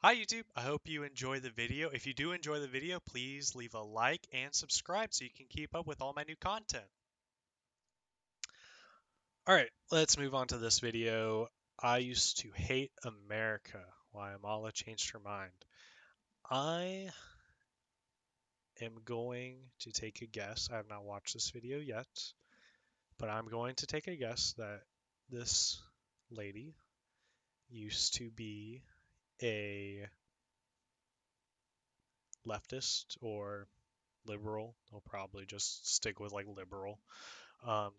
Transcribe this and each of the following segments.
Hi YouTube, I hope you enjoy the video. If you do enjoy the video, please leave a like and subscribe so you can keep up with all my new content. Alright, let's move on to this video. I used to hate America. Why Amala changed her mind. I am going to take a guess. I have not watched this video yet, but I'm going to take a guess that this lady used to be a leftist or liberal. They'll probably just stick with like liberal.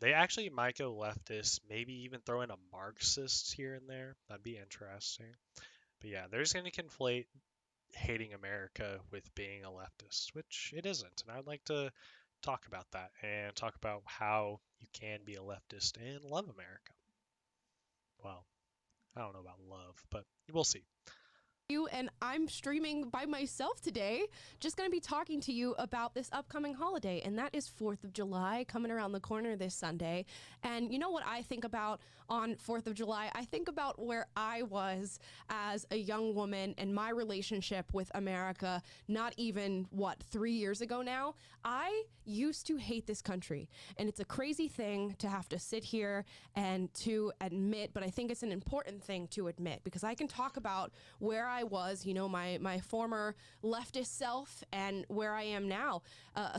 They actually might go leftist, maybe even throw in a Marxist here and there. That'd be interesting. But yeah, they're just going to conflate hating America with being a leftist, which it isn't. And I'd like to talk about that and talk about how you can be a leftist and love America. Well, I don't know about love, but we'll see. And I'm streaming by myself today, just going to be talking to you about this upcoming holiday, and that is 4th of July coming around the corner this Sunday. And you know what I think about on 4th of July? I think about where I was as a young woman and my relationship with America not even, 3 years ago now. I used to hate this country, and it's a crazy thing to have to sit here and to admit, but I think it's an important thing to admit because I can talk about where I was, my former leftist self, and where I am now.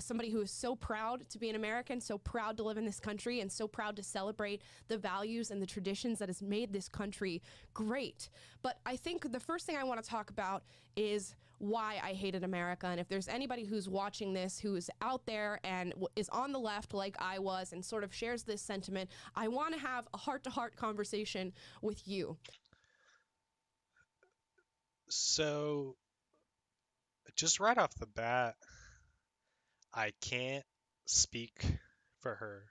Somebody who is so proud to be an American, so proud to live in this country, and so proud to celebrate the values and the traditions that has made this country great. But I think the first thing I want to talk about is why I hated America. And if there's anybody who's watching this who is out there and is on the left like I was and sort of shares this sentiment, I want to have a heart-to-heart conversation with you. So, just right off the bat, I can't speak for her,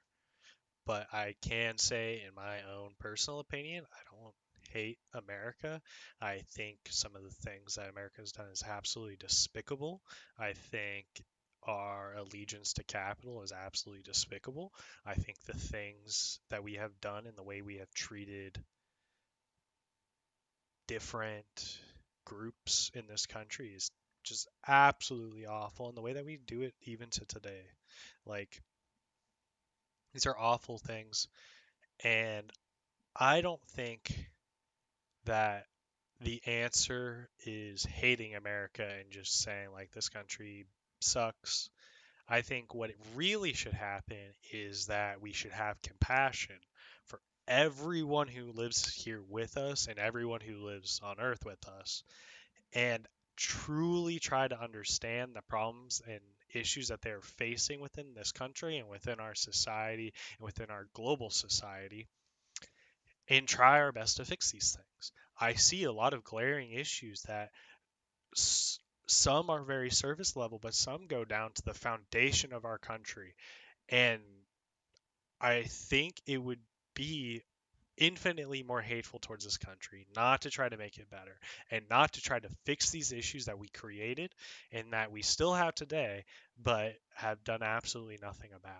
but I can say, in my own personal opinion, I don't hate America. I think some of the things that America has done is absolutely despicable. I think our allegiance to capital is absolutely despicable. I think the things that we have done and the way we have treated different groups in this country is just absolutely awful. And the way that we do it even to today, like, these are awful things. And I don't think that the answer is hating America and just saying, like, this country sucks. I think what it really should happen is that we should have compassion for everyone who lives here with us and everyone who lives on earth with us, and truly try to understand the problems and issues that they're facing within this country and within our society and within our global society, and try our best to fix these things. I see a lot of glaring issues that some are very surface level, but some go down to the foundation of our country. And I think it would be infinitely more hateful towards this country not to try to make it better and not to try to fix these issues that we created and that we still have today, but have done absolutely nothing about.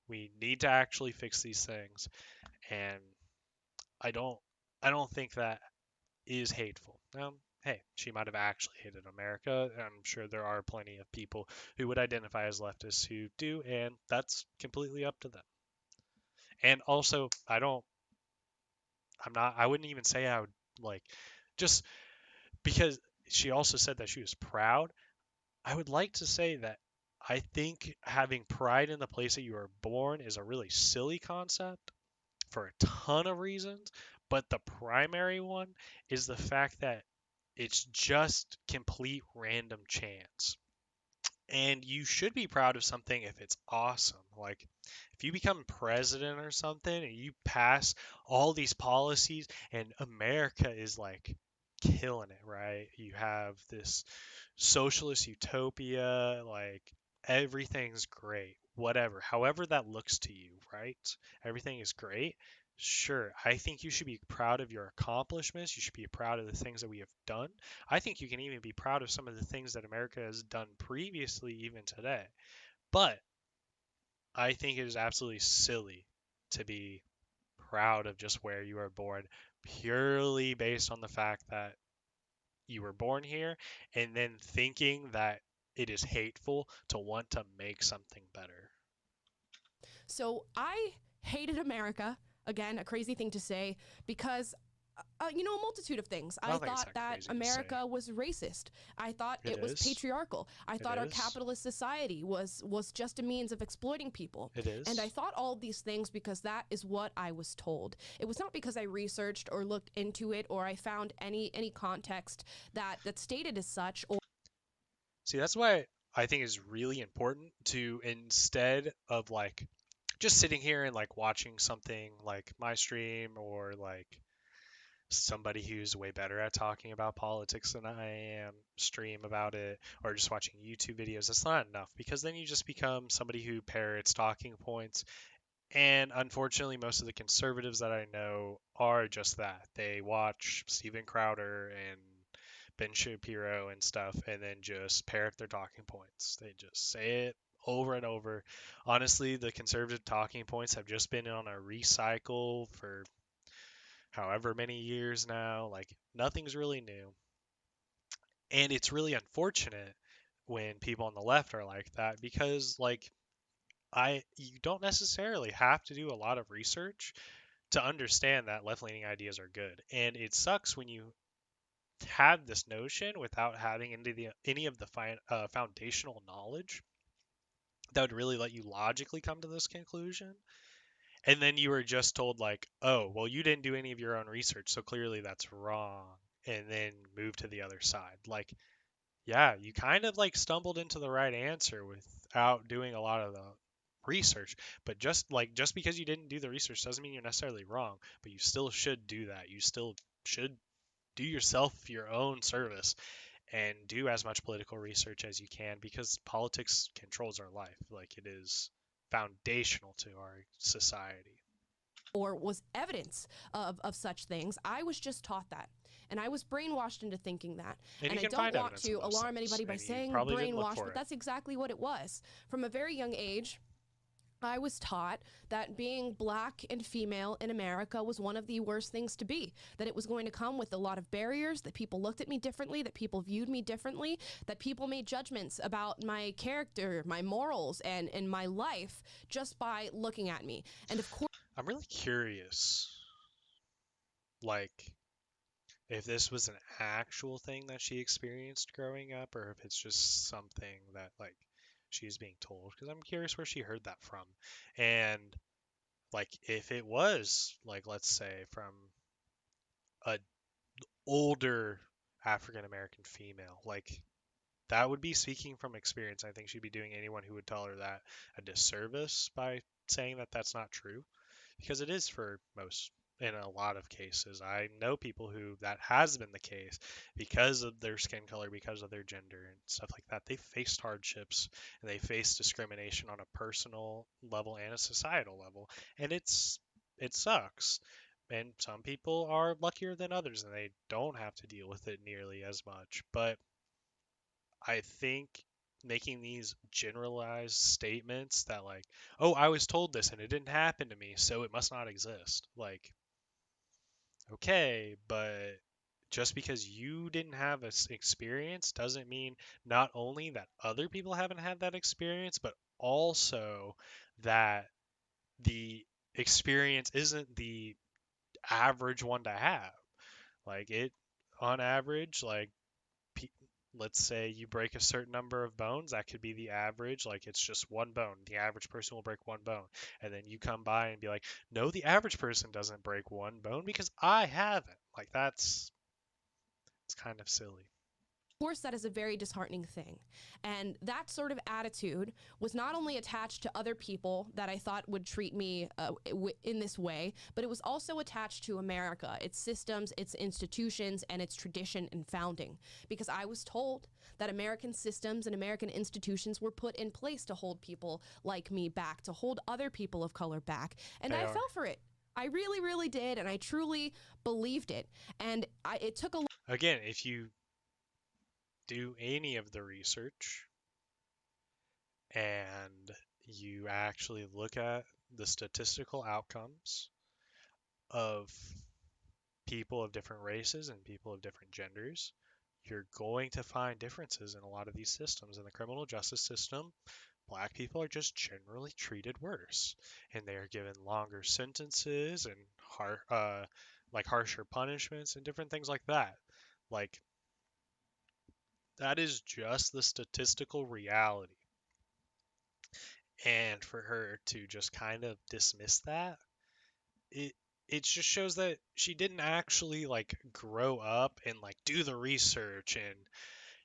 We need to actually fix these things, and I don't I don't think that is hateful. Hey, she might have actually hated America. I'm sure there are plenty of people who would identify as leftists who do, and that's completely up to them. And also, I wouldn't even say I would, like, just because she also said that she was proud. I would like to say that I think having pride in the place that you were born is a really silly concept for a ton of reasons, but the primary one is the fact that it's just complete random chance. And you should be proud of something if it's awesome. Like, if you become president or something and you pass all these policies and America is like killing it, right? You have this socialist utopia, like everything's great, whatever, however that looks to you, right? Everything is great. Sure, I think you should be proud of your accomplishments. You should be proud of the things that we have done. I think you can even be proud of some of the things that America has done previously, even today. But I think it is absolutely silly to be proud of just where you are born purely based on the fact that you were born here, and then thinking that it is hateful to want to make something better. So I hated America. Again, a crazy thing to say because a multitude of things. I I don't think it's thought that that crazy to say. America was racist. I thought It it was is. patriarchal. I It thought our is. capitalist society was just a means of exploiting people. It And I is. thought all of these things because that is what I was told. It was not because I researched or looked into it or I found any context that stated as such or See, that's why I think is really important to, instead of like just sitting here and like watching something like my stream, or like somebody who's way better at talking about politics than I am stream about it, or just watching YouTube videos. That's not enough, because then you just become somebody who parrots talking points. And unfortunately, most of the conservatives that I know are just that. They watch Steven Crowder and Ben Shapiro and stuff, and then just parrot their talking points. They just say it over and over. Honestly, the conservative talking points have just been on a recycle for however many years now. Like, nothing's really new. And it's really unfortunate when people on the left are like that, because like you don't necessarily have to do a lot of research to understand that left-leaning ideas are good. And it sucks when you have this notion without having any of the foundational knowledge that would really let you logically come to this conclusion. And then you were just told like, oh, well, you didn't do any of your own research, so clearly that's wrong. And then move to the other side. Like, yeah, you kind of like stumbled into the right answer without doing a lot of the research. But just because you didn't do the research doesn't mean you're necessarily wrong, but you still should do that. You still should do yourself your own service and do as much political research as you can, because politics controls our life. Like, it is foundational to our society. was evidence of such things. I was just taught that. And I was brainwashed into thinking that. And And you I can don't find want evidence of to those alarm things, anybody by and you saying probably didn't look brainwashed, for but it. that's exactly what it was. From a very young age, I was taught that being black and female in America was one of the worst things to be, that it was going to come with a lot of barriers, that people looked at me differently, that people viewed me differently, that people made judgments about my character, my morals, and my life just by looking at me. And of course, I'm really curious, like, if this was an actual thing that she experienced growing up, or if it's just something that like she's being told, because I'm curious where she heard that from. And like, if it was like, let's say, from a older African American female, like, that would be speaking from experience. I think she'd be doing anyone who would tell her that a disservice by saying that that's not true, because it is for most. In a lot of cases, I know people who that has been the case, because of their skin color, because of their gender and stuff like that. They faced hardships, and they faced discrimination on a personal level and a societal level, and it sucks. And some people are luckier than others, and they don't have to deal with it nearly as much. But I think making these generalized statements that like, oh, I was told this and it didn't happen to me, so it must not exist. Like, okay, but just because you didn't have an experience doesn't mean not only that other people haven't had that experience, but also that the experience isn't the average one to have. Like, it, on average, like, let's say you break a certain number of bones, that could be the average. Like, it's just one bone. The average person will break one bone. And then you come by and be like, no, the average person doesn't break one bone because I haven't. Like, it's kind of silly. course, that is a very disheartening thing. And that sort of attitude was not only attached to other people that I thought would treat me in this way, but it was also attached to America, its systems, its institutions, and its tradition and founding. Because I was told that American systems and American institutions were put in place to hold people like me back, to hold other people of color back. And They I are. fell for it. I really, really did, and I truly believed it. And it took a Again, if you do any of the research and you actually look at the statistical outcomes of people of different races and people of different genders, you're going to find differences in a lot of these systems. In the criminal justice system, black people are just generally treated worse, and they are given longer sentences and like harsher punishments and different things like that. Like that is just the statistical reality. And for her to just kind of dismiss that, it it just shows that she didn't actually like grow up and like do the research and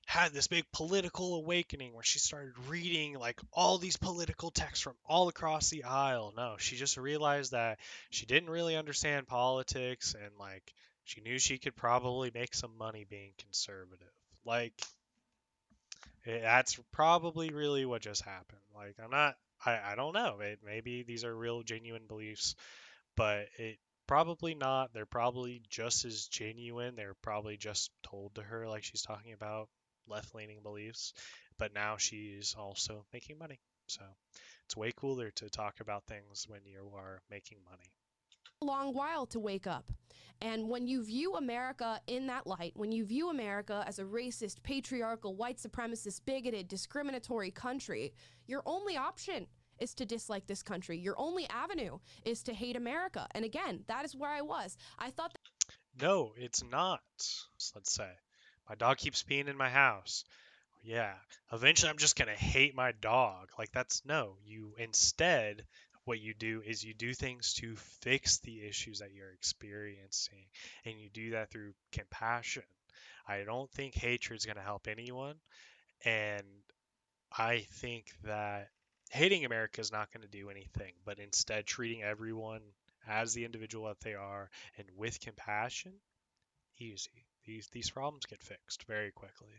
had this big political awakening where she started reading like all these political texts from all across the aisle. No, she just realized that she didn't really understand politics and like she knew she could probably make some money being conservative. Like that's probably really what just happened. Like I don't know. Maybe these are real genuine beliefs, but it probably not. They're probably just as genuine. They're probably just told to her like she's talking about left-leaning beliefs, but now she's also making money. So it's way cooler to talk about things when you are making money. A long while to wake up. And when you view America in that light, when you view America as a racist, patriarchal, white supremacist, bigoted, discriminatory country, your only option is to dislike this country. Your only avenue is to hate America. And again, that is where I was. I thought No, it's not. Let's say my dog keeps peeing in my house. Yeah, eventually I'm just gonna hate my dog. Like that's no. You instead, what you do is you do things to fix the issues that you're experiencing, and you do that through compassion. I don't think hatred's gonna help anyone, and I think that hating America is not gonna do anything, but instead treating everyone as the individual that they are and with compassion, easy. These problems get fixed very quickly.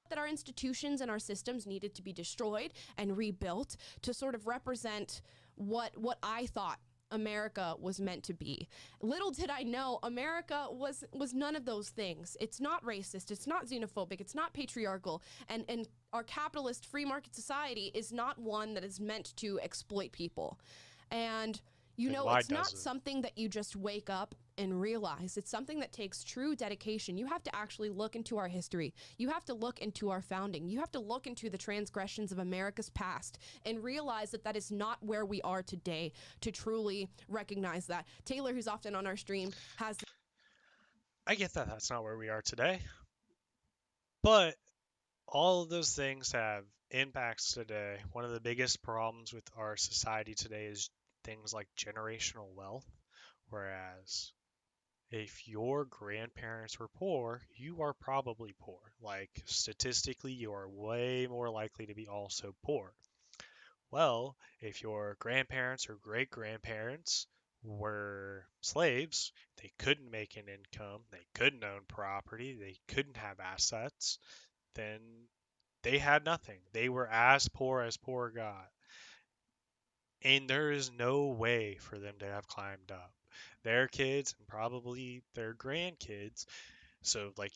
that our institutions and our systems needed to be destroyed and rebuilt to sort of represent what I thought America was meant to be. Little did I know America was none of those things. It's not racist, it's not xenophobic, it's not patriarchal, and our capitalist free market society is not one that is meant to exploit people. And you Then know, why it's not doesn't? something that you just wake up and realize. It's something that takes true dedication. You have to actually look into our history. You have to look into our founding. You have to look into the transgressions of America's past and realize that that is not where we are today to truly recognize that. Taylor, who's often on our stream, has I get that that's not where we are today, but all of those things have impacts today. One of the biggest problems with our society today is things like generational wealth, whereas if your grandparents were poor, you are probably poor. Like statistically, you are way more likely to be also poor. Well, if your grandparents or great grandparents were slaves, they couldn't make an income, they couldn't own property, they couldn't have assets, then they had nothing. They were as poor got. And there is no way for them to have climbed up. Their kids and probably their grandkids, so like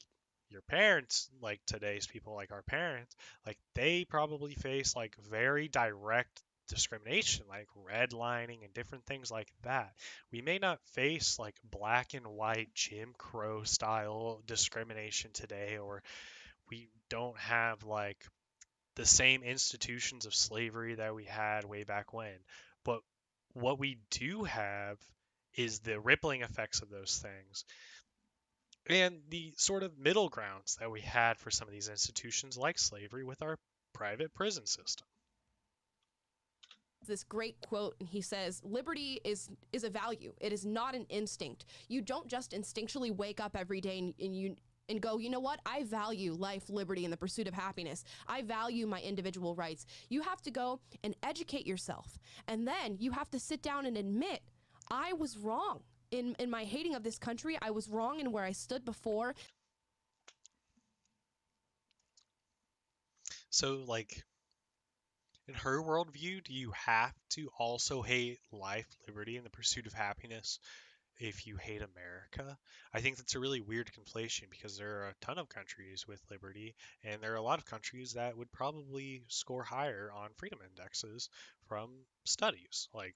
your parents, like today's people, like our parents, like they probably face like very direct discrimination, like redlining and different things like that. We may not face like black and white Jim Crow style discrimination today, or we don't have like the same institutions of slavery that we had way back when. But what we do have is the rippling effects of those things and the sort of middle grounds that we had for some of these institutions like slavery with our private prison system. this great quote, and he says liberty is a value. It is not an instinct. You don't just instinctually wake up every day and go, you know what? I value life, liberty, and the pursuit of happiness. I value my individual rights. You have to go and educate yourself. And then you have to sit down and admit, I was wrong. In my hating of this country, I was wrong in where I stood before. So, like, in her worldview, do you have to also hate life, liberty, and the pursuit of happiness if you hate America? I think that's a really weird conflation because there are a ton of countries with liberty, and there are a lot of countries that would probably score higher on freedom indexes from studies. Like,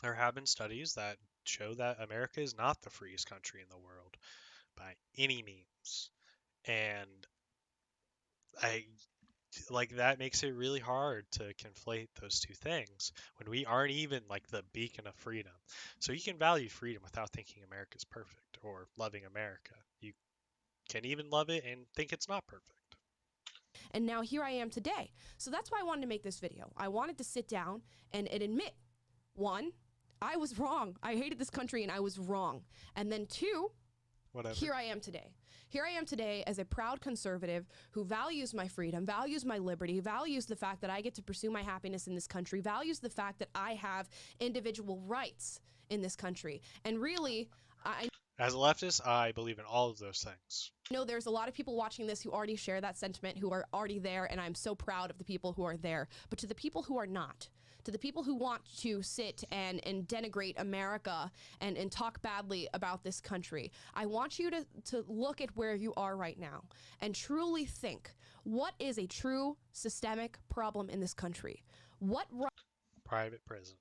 there have been studies that show that America is not the freest country in the world by any means. And I like that makes it really hard to conflate those two things when we aren't even like the beacon of freedom. So you can value freedom without thinking America's perfect or loving America. You can even love it and think it's not perfect. And now here I am today. So that's why I wanted to make this video. I wanted to sit down and admit, one, I was wrong. I hated this country and I was wrong. And then two, Whatever. here I am today. Here I am today as a proud conservative who values my freedom, values my liberty, values the fact that I get to pursue my happiness in this country, values the fact that I have individual rights in this country. And really, I As a leftist, I believe in all of those things. know there's a lot of people watching this who already share that sentiment, who are already there, and I'm so proud of the people who are there. But to the people who are not, to the people who want to sit and denigrate America and talk badly about this country, I want you to look at where you are right now and truly think, what is a true systemic problem in this country? What Private prisons.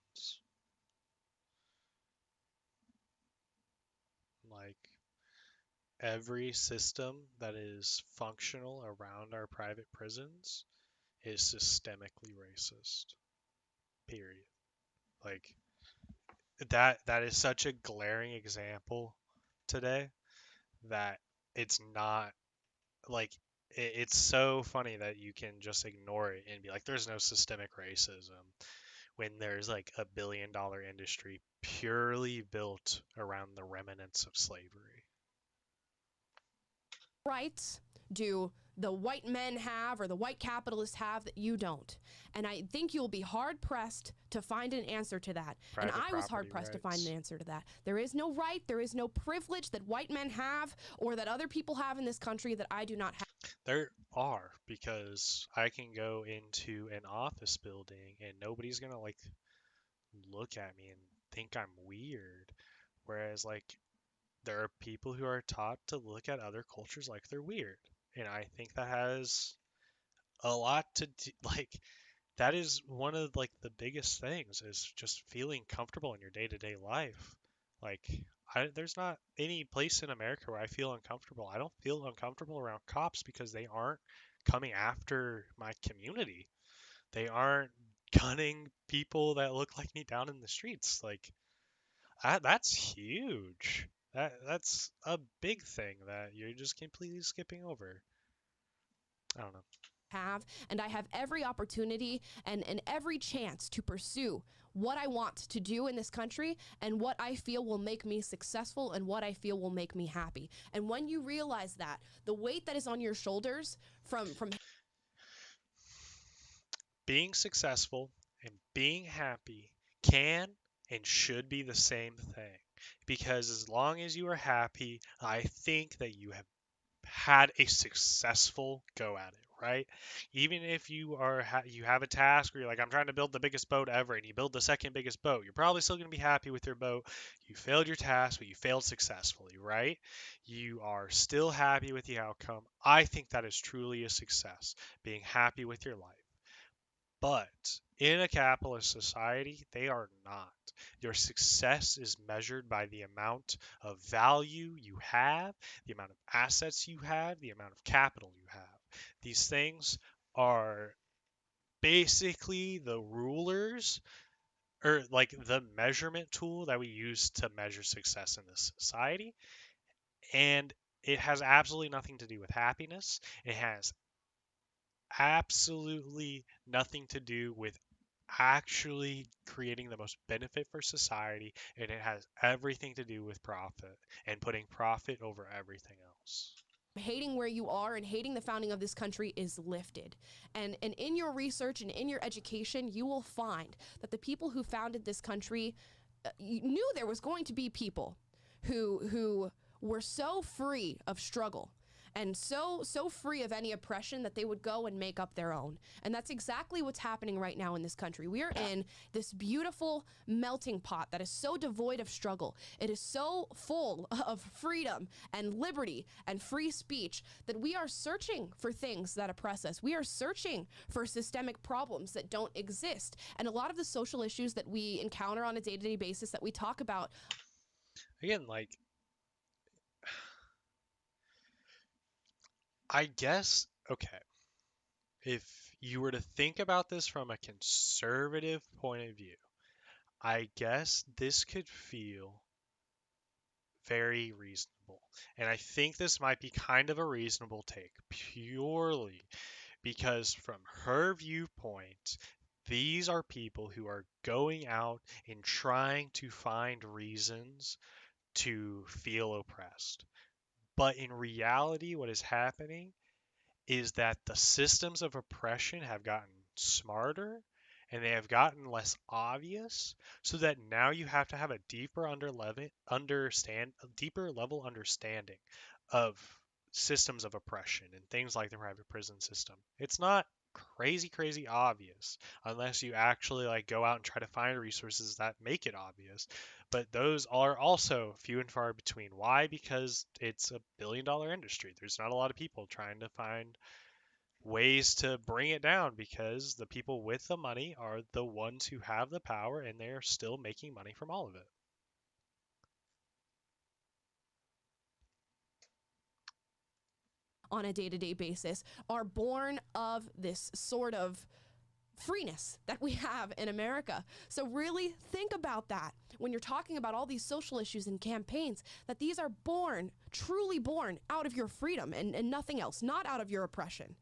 Like every system that is functional around our private prisons is systemically racist. Period. Like that is such a glaring example today that it's not like it's so funny that you can just ignore it and be like there's no systemic racism when there's like $1 billion industry purely built around the remnants of slavery. rights do the white men have or the white capitalists have that you don't? And I think you'll be hard pressed to find an answer to that. And Private I was hard property pressed to find an rights. answer to that. There is no right, there is no privilege that white men have or that other people have in this country that I do not have. There are, because I can go into an office building and nobody's gonna like look at me and think I'm weird. Whereas like there are people who are taught to look at other cultures like they're weird. And I think that has a lot to do, like that is one of like the biggest things is just feeling comfortable in your day-to-day life. Like there's not any place in America where I feel uncomfortable. I don't feel uncomfortable around cops because they aren't coming after my community. They aren't gunning people that look like me down in the streets. Like that's huge. That's a big thing that you're just completely skipping over. I don't know. Have and I have every opportunity and every chance to pursue what I want to do in this country and what I feel will make me successful and what I feel will make me happy. And when you realize that, the weight that is on your shoulders from Being successful and being happy can and should be the same thing. Because as long as you are happy, I think that you have had a successful go at it, right? Even if you are you have a task where you're like I'm trying to build the biggest boat ever and you build the second biggest boat, you're probably still going to be happy with your boat. You failed your task, but you failed successfully, right? You are still happy with the outcome. I think that is truly a success, being happy with your life. But in a capitalist society, they are not. Your success is measured by the amount of value you have, the amount of assets you have, the amount of capital you have. These things are basically the rulers or like the measurement tool that we use to measure success in this society. And it has absolutely nothing to do with happiness. It has absolutely nothing to do with actually creating the most benefit for society, and it has everything to do with profit and putting profit over everything else. hating where you are and hating the founding of this country is lifted. And in your research and in your education, you will find that the people who founded this country knew there was going to be people who were so free of struggle and so free of any oppression that they would go and make up their own. And that's exactly what's happening right now in this country. We are in this beautiful melting pot that is so devoid of struggle. It is so full of freedom and liberty and free speech that we are searching for things that oppress us. We are searching for systemic problems that don't exist. And a lot of the social issues that we encounter on a day-to-day basis that we talk about, Again, like I guess, okay, if you were to think about this from a conservative point of view, I guess this could feel very reasonable. And I think this might be kind of a reasonable take, purely because from her viewpoint, these are people who are going out and trying to find reasons to feel oppressed. But in reality, what is happening is that the systems of oppression have gotten smarter and they have gotten less obvious, so that now you have to have a deeper level understanding of systems of oppression and things like the private prison system. It's not crazy obvious unless you actually like go out and try to find resources that make it obvious, but those are also few and far between. Why? Because it's a $1 billion industry. There's not a lot of people trying to find ways to bring it down because the people with the money are the ones who have the power and they're still making money from all of it. On a day to day basis are born of this sort of freeness that we have in America. So really think about that when you're talking about all these social issues and campaigns, that these are born, truly born out of your freedom and nothing else, not out of your oppression.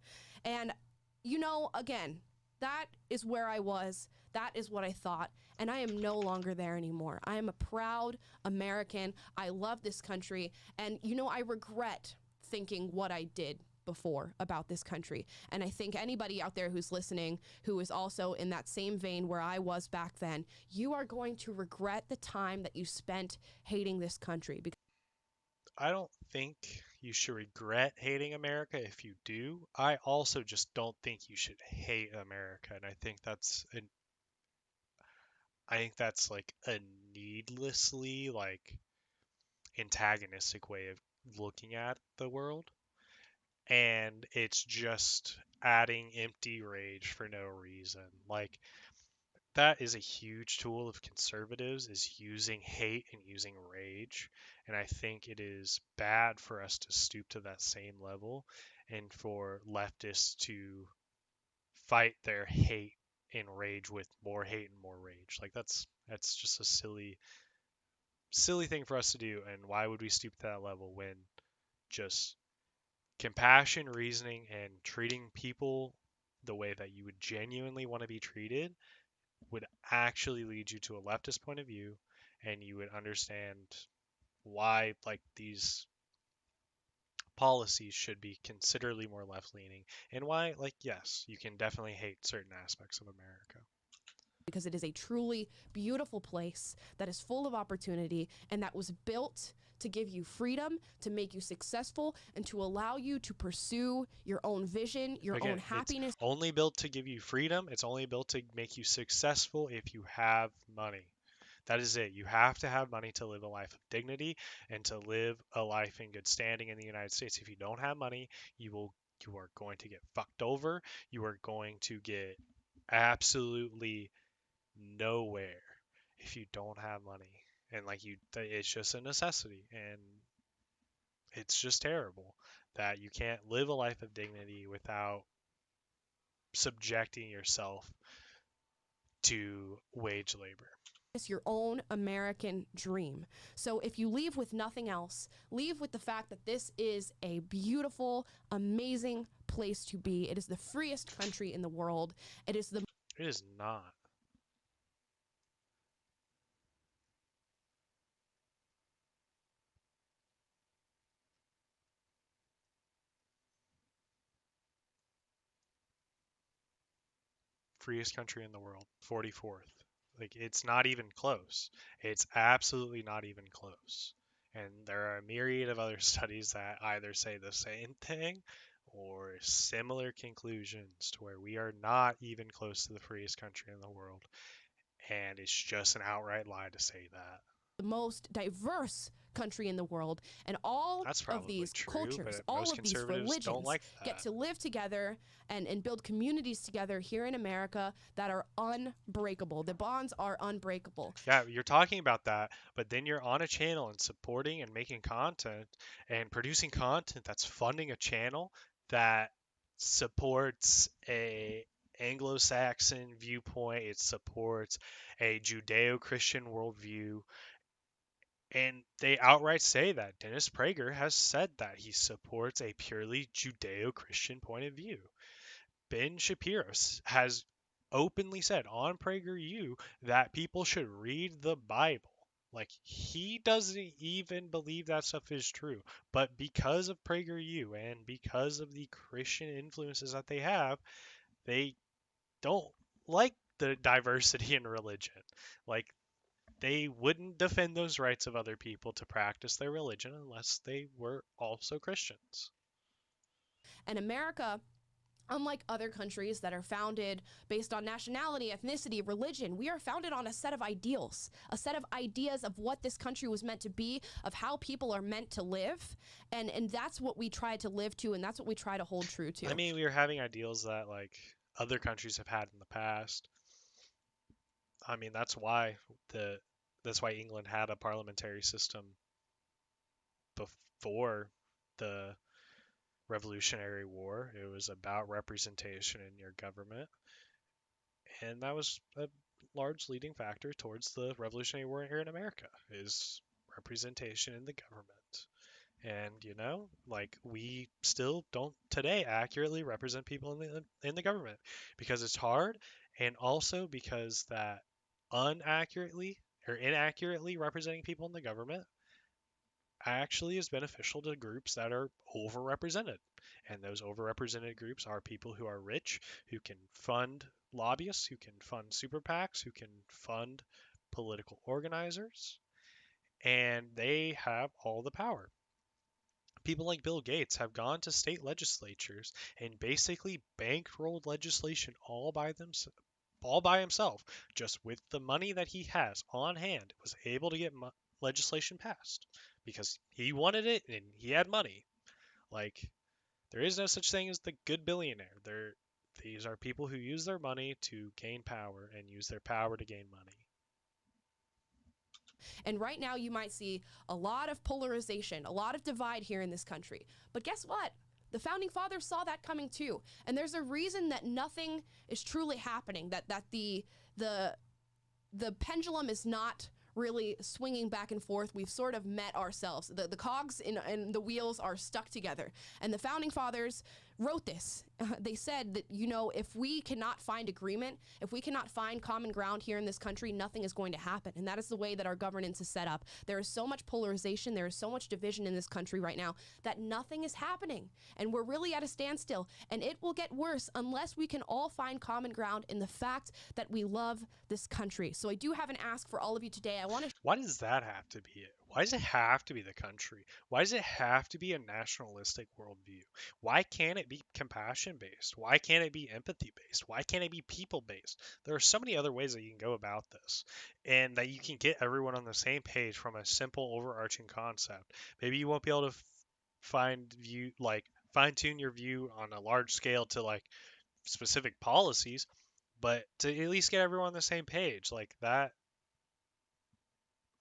And, again, that is where I was. That is what I thought. And I am no longer there anymore. I am a proud American. I love this country. And, I regret thinking what I did before about this country. And I think anybody out there who's listening who is also in that same vein where I was back then, you are going to regret the time that you spent hating this country. Because I don't think you should regret hating America if you do. I also just don't think you should hate America, and I think that's like a needlessly like antagonistic way of looking at the world, and it's just adding empty rage for no reason. Like that is a huge tool of conservatives, is using hate and using rage, and I think it is bad for us to stoop to that same level and for leftists to fight their hate and rage with more hate and more rage. Like that's just a silly thing for us to do. And why would we stoop to that level when just compassion, reasoning, and treating people the way that you would genuinely want to be treated would actually lead you to a leftist point of view, and you would understand why like these policies should be considerably more left leaning, and why like yes, you can definitely hate certain aspects of America. it is a truly beautiful place that is full of opportunity and that was built to give you freedom, to make you successful, and to allow you to pursue your own vision, your own Again, it's happiness. only built to give you freedom. It's only built to make you successful if you have money. That is it. You have to have money to live a life of dignity and to live a life in good standing in the United States. If you don't have money, you are going to get fucked over. You are going to get absolutely nowhere if you don't have money. And like it's just a necessity, and it's just terrible that you can't live a life of dignity without subjecting yourself to wage labor. Your own American dream. So if you leave with nothing else, leave with the fact that this is a beautiful, amazing place to be. It is the freest country in the world. It is the It is not. Freest country in the world, 44th. Like it's not even close. It's absolutely not even close. And there are a myriad of other studies that either say the same thing or similar conclusions to where we are not even close to the freest country in the world. And it's just an outright lie to say that. most diverse country in the world, and all That's of probably these true, cultures, but all most of these conservatives don't religions like get that. to live together and build communities together here in America that are unbreakable. The bonds are unbreakable. Yeah, you're talking about that, but then you're on a channel and supporting and making content and producing content that's funding a channel that supports a Anglo-Saxon viewpoint. It supports a Judeo-Christian worldview, and they outright say that Dennis Prager has said that he supports a purely Judeo-Christian point of view. Ben Shapiro has openly said on PragerU that people should read the Bible. Like, he doesn't even believe that stuff is true. But because of PragerU and because of the Christian influences that they don't like the diversity in religion. Like, they wouldn't defend those rights of other people to practice their religion unless they were also Christians. And America, unlike other countries that are founded based on nationality, ethnicity, religion, we are founded on a set of ideals, a set of ideas of what this country was meant to be, of how people are meant to live. And that's what we try to live to, and that's what we try to hold true I to. mean, we are having ideals that, like, other countries have had in the past. I mean, the that's why England had a parliamentary system before the Revolutionary War. It was about representation in your government, and that was a large leading factor towards the Revolutionary War here in America is representation in the government. And like, we still don't today accurately represent people in the government because it's hard, and also because that unaccurately or inaccurately representing people in the government actually is beneficial to groups that are overrepresented. And those overrepresented groups are people who are rich, who can fund lobbyists, who can fund super PACs, who can fund political organizers, and they have all the power. People like Bill Gates have gone to state legislatures and basically bankrolled legislation all by himself, just with the money that he has on hand, was able to get legislation passed because he wanted it and he had money. Like, there is no such thing as the good billionaire. These are people who use their money to gain power and use their power to gain money. And right now, you might see a lot of polarization, a lot of divide here in this country. But guess what? The founding fathers saw that coming too. And there's a reason that nothing is truly happening, that the the pendulum is not really swinging back and forth. We've sort of met ourselves. The cogs in the wheels are stuck together. And the founding fathers wrote this. They said that, if we cannot find agreement, if we cannot find common ground here in this country, nothing is going to happen. And that is the way that our governance is set up. There is so much polarization, there is so much division in this country right now that nothing is happening. And we're really at a standstill. And it will get worse unless we can all find common ground in the fact that we love this country. So I do have an ask for all of you today. I want to Why does that have to be it? Why does it have to be the country? Why does it have to be a nationalistic worldview? Why can't it be compassion based? Why can't it be empathy based? Why can't it be people based? There are so many other ways that you can go about this, and that you can get everyone on the same page from a simple overarching concept. Maybe you won't be able to fine tune your view on a large scale to, like, specific policies, but to at least get everyone on the same page, like that,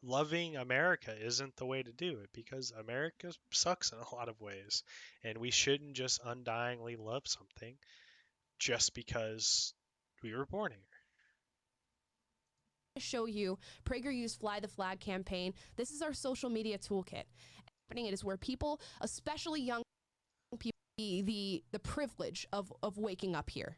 loving America isn't the way to do it because America sucks in a lot of ways. And we shouldn't just undyingly love something just because we were born here. show you PragerU's Fly the Flag campaign. This is our social media toolkit. It is where people, especially young people, the privilege of waking up here.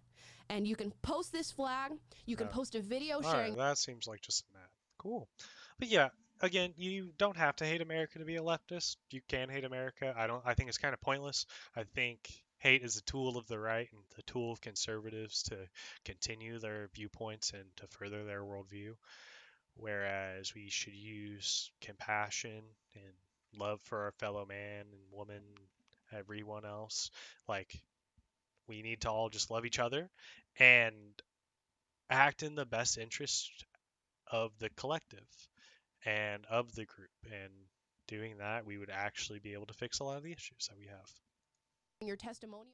And you can post this flag, you can Oh, post a video all right, sharing that seems like just an ad. Cool. But yeah, again, you don't have to hate America to be a leftist. You can hate America. I think it's kind of pointless. I think hate is a tool of the right and the tool of conservatives to continue their viewpoints and to further their worldview. Whereas we should use compassion and love for our fellow man and woman, everyone else. Like, we need to all just love each other and act in the best interest of the collective and of the group. And doing that, we would actually be able to fix a lot of the issues that we have. your testimonial.